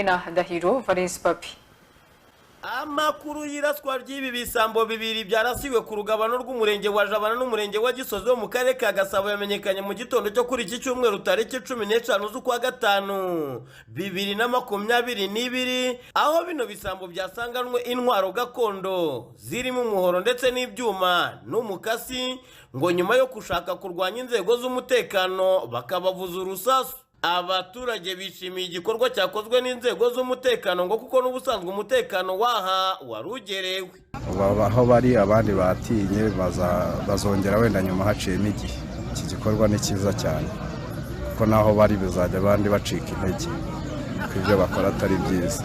Ndahiro Valens Papi. Amakuru y'iraswa ry'ibi bisambo bibiri byarasiwe ku rugabano rw'umurenge wa Jabana n'umurenge wa Gisozi wo mu karere ka Gasabo yamenyekanye mu gitondo cyo kuri iki cyumweru tariki 15 z'ukwa gatanu 2022, aho bino bisambo byasanganwe intwaro gakondo zirimo umuhoro ndetse n'ibyuma n'umukasi ngo nyuma yo kushaka kurwanya inzego z'umutekano bakabavuza urusasu. Abaturage bishimiye igikorwa cyakozwe n'inzego z'umutekano ngo kuko n'ubusanzwe umutekano waha warugerewe. Aho bari abandi batinye bazongera wenda nyuma haciyemo igihe. Iki gikorwa ni cyiza cyane kuko naho bari bizajya abandi bacika intege ibyo bakora atari byiza.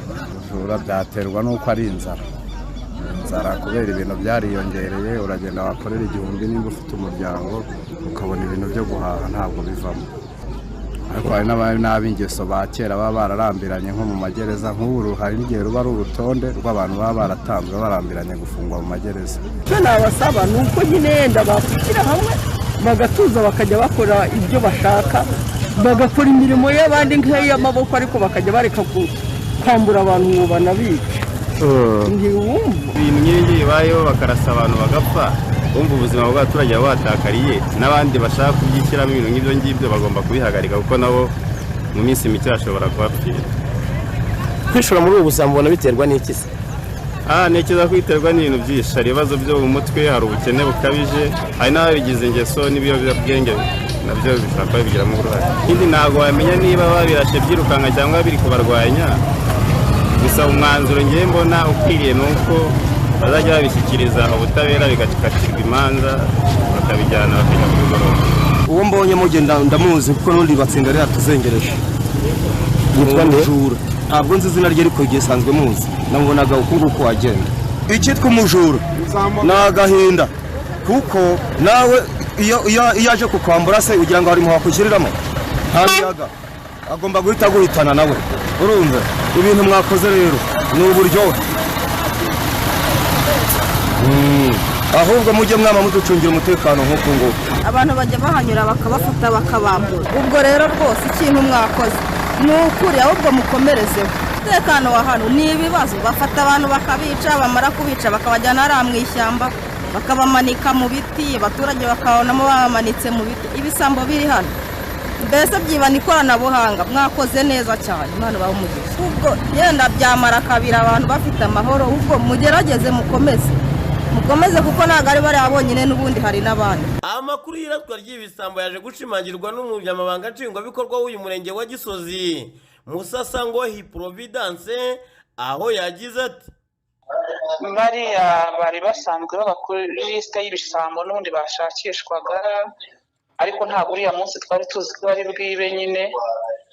Ubujura byaterwa n'uko ari inzara kubera ibintu byariyongereye, uragenda wakorera igihumbi nimba ufite umuryango ukabona ibintu byo guhaha ntabwo bivamo. Ariko hari n'ab'ingeso ba kera baba bararambiranye nko mu magereza, nk'uru hari n'igihe ruba ari urutonde rw'abantu baba baratanzwe barambiranye gufungwa mu magereza. Icyo nabasaba ni uko nyine yenda bakwishyira hamwe bagatuza bakajya bakora ibyo bashaka, bagakora imirimo y'abandi nk'iy'amaboko, ariko bakajya bareka kwambura abantu ngo banabice. Ibintu nk'ibi bibayeho bakarasa abantu bagapfa, bumva ubuzima bw'abaturage batakariye, n'abandi bashaka kubyishyiramo ibintu nk'ibyo ngibyo bagomba kubihagarika kuko nabo mu minsi mike bashobora kubapfira. Kwishora muri ubu busambo bona biterwa n'iki se? Ntekereza ko biterwa n'ibintu byinshi, hari ibibazo byo mu mutwe, hari ubukene bukabije, hari n'ababigize ingeso n'ibiyobyabwenge nabyo bishobora kuba bigiramo uruhare. Ikindi ntabwo wamenya niba babirashe byirukanka cyangwa biri kubarwanya, gusa umwanzuro ngiye mbona ukwiriye nuko bazajya babishyikiriza ubutabera bigakatirwa imanza bakabijyana bakajya kubigorora. Uwo mbonye mugenda ndamuzi kuko n'undi batsinda ari hatuzengereje. Yitwa Mujura. Ntabwo nzi izina rye ariko gisanzwe muzi. Namubonaga uko wagenda. Icyitwa umujura n'agahinda kuko nawe iyo aje kukwambura se ugira ngo ari mu hakugiriramo nta miyaga agomba guhitana nawe. Urumva ibintu mwakoze rero ni uburyohe. Ahubwo mujye mwama muducungira umutekano nk'uko ngo abantu bajya bahanyura bakabafata bakabambura. Ubwo rero rwose ikintu mwakoze ni ukuri, ahubwo mukomerezeho. Umutekano wa hano ni ibibazo, bafata abantu bakabica, bamara kubica bakabajyana hariya mu ishyamba bakabamanika mu biti, abaturage bakabonamo bamanitse mu biti. Ibisambo biri hano mbese byibana ikoranabuhanga. Mwakoze neza cyane, Imana baho umugisha. Ubwo yenda byamara kabiri abantu bafite amahoro, ubwo mugerageze mukomeze kuko ntabwo ari bari abonyine, n'ubundi hari n'abandi. Amakuru y'iraswa ry'ibisambo yaje gushimangirwa n'umunyamabanga nshingwabikorwa w'uyu murenge wa Gisozi Musasango Providence, aho yagize ati bariya bari basanzwe baba kuri lisite y'ibisambo n'ubundi bashakishwaga, ariko ntabwo uriya munsi twari tuzi ko bari bwibe. Nyine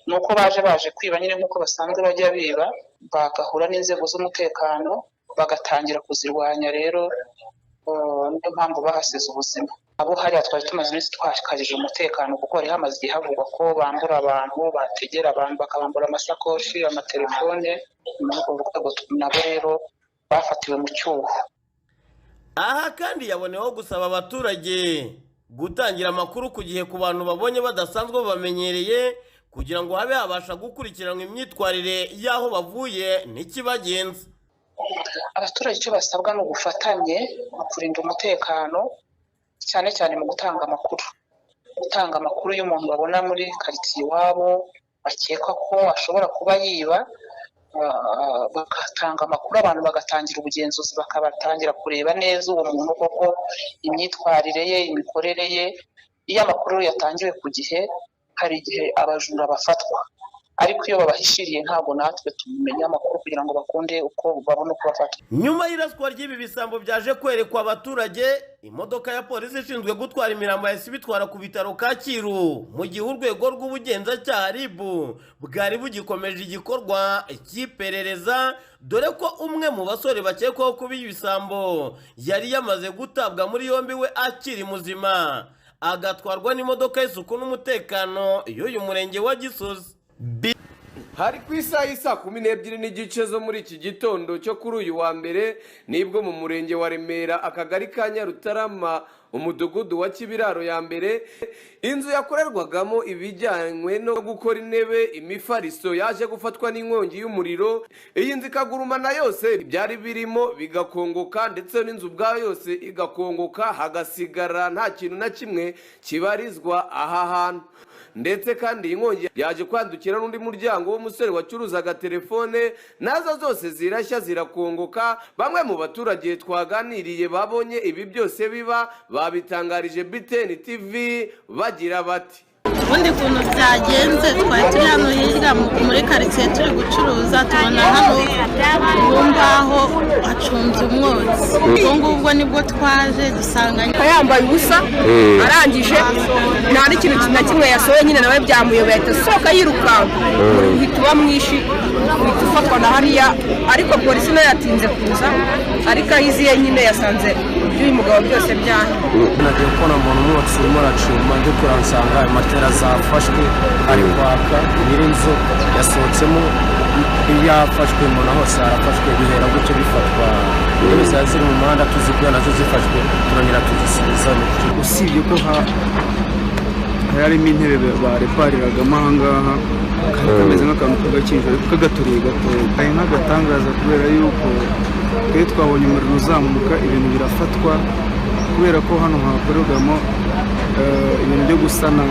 nuko baje kwiba nyine nk'uko basanzwe bajya biba, bagahura n'inzego z'umutekano bagatangira kuzirwanya. Rero niyo mpamvu bahasize ubuzima. Abo hariya twari tumaze iminsi twashikajije umutekano kuko hari hamaze igihe havugwa ko bambura abantu, bategera abantu bakabambura amasakoshi, amatelefone, nabo rero bafatiwe mu cyuho. Aha kandi yaboneyeho gusaba abaturage gutangira amakuru ku gihe ku bantu babonye badasanzwe bamenyereye, kugira ngo habe habasha gukurikiranwa imyitwarire y'aho bavuye n'ikibagenza. Abaturage icyo basabwa ni ubufatanye mu kurinda umutekano, cyane cyane mu gutanga amakuru y'umuntu babona muri karitsiye iwabo bakeka ko ashobora kuba yiba. Bagatanga amakuru, abantu bagatangira ubugenzuzi, bakabatangira kureba neza uwo muntu koko imyitwarire ye, imikorere ye. Iyo amakuru yatangiwe ku gihe, hari igihe abajura bafatwa, ariko iyo babahishiriye ntabwo natwe tumenya amakuru kugira ngo bakunde uko babona uko bafatwa. Nyuma y'iraswa ry'ibi bisambo byaje kwerekwa abaturage, imodoka ya polisi ishinzwe gutwara imirambo yahise ibitwara ku bitaro Kacyiru, mu gihe urwego rw'ubugenzacyaha RIB bwari bugikomeje igikorwa cy'iperereza, dore ko umwe mu basore bakekwaho kuba ibisambo yari yamaze gutabwa muri yombi we akiri muzima, agatwarwa n'imodoka y'isuku n'umutekano y'uyu murenge wa Gisozi. Hari ku isaha y'isa 12:02 zo muri iki gitondo cyo kuri uyu wa mbere nibwo mu murenge wa Remera akagari ka Nyarutarama umudugudu wa Kibiraro ya mbere, inzu yakorerwagamo ibijyanywe no gukora intebe, imifariso yaje gufatwa n'inkongi y'umuriro. Iyi nzu ikagurumana yose, byari birimo bigakongoka ndetse n'inzu ubwayo yose igakongoka, hagasigara nta kintu na kimwe kibarizwa aha hantu. Ndetse kandi iyi nkongi yaje kwandukira n'undi muryango w'umusore wacuruzaga telefone, nazo zose zirashya zirakongoka. Bamwe mu baturage twaganiriye babonye ibi byose biba babitangarije BTN TV bagira bati: ubundi kuntu byagenze, twari turi hano hirya muri karitsiye turi gucuruza, tubona hano ubu ngaho hacunze umwotsi. ubwo ngubwo nibwo twaje dusanga yambaye ubusa, arangije nta n'ikintu na kimwe yasohoye, nyine nawe byamuyobeye ahita asohoka yirukanka, uhita uba mwinshi, uhita ufatwa na hariya. Ariko polisi nayo yatinze kuza, ariko aho iziye nyine yasanze iby'uyu mugabo byose byahe. nagiye kubona umuntu umwotsi urimo uracuma, ndi kuransanga ayo matera zafashwe ari kwaka, nyir'inzu yasohotsemo, yafashwe umuntu hose harafashwe, bihera gutyo bifatwa. Intebe zari ziri mu muhanda tuzikuye nazo zifashwe, turongera tuzisubiza. Usibye ko harimo intebe barepariragamo aha ngaha, kameze nk'akantu k'agakinjiro ariko kagaturiye gatoya. Ari nk'agatangaza kubera yuko twe twabonye umuriro uzamuka, ibintu birafatwa kubera ko hano hakorerwamo ibintu byo gusana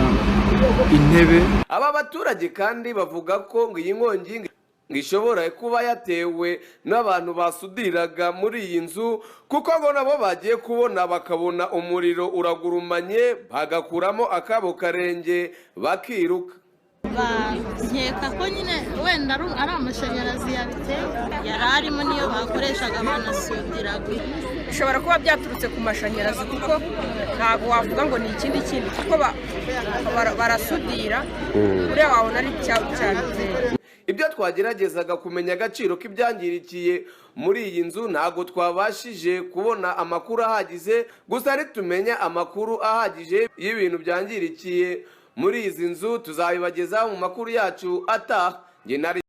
intebe. Aba baturage kandi bavuga ko ngo iyi nkongi ishobora kuba yatewe n'abantu basudiraga muri iyi nzu, kuko ngo nabo bagiye kubona bakabona umuriro uragurumanye, bagakuramo akabo karenge bakiruka. nkeka ko nyine wenda ari amashanyarazi yabiteye, yari arimo niyo bakoreshaga banasudiraga. Bishobora kuba byaturutse ku mashanyarazi, kuko ntabwo wavuga ngo ni ikindi kuko barasudira, uriya wabona ari cyabiteye. Ibyo twageragezaga kumenya agaciro k'ibyangirikiye muri iyi nzu ntabwo twabashije kubona amakuru ahagije, gusa nitumenya amakuru ahagije y'ibintu byangirikiye muri izi nzu tuzabibagezaho mu makuru yacu ataha.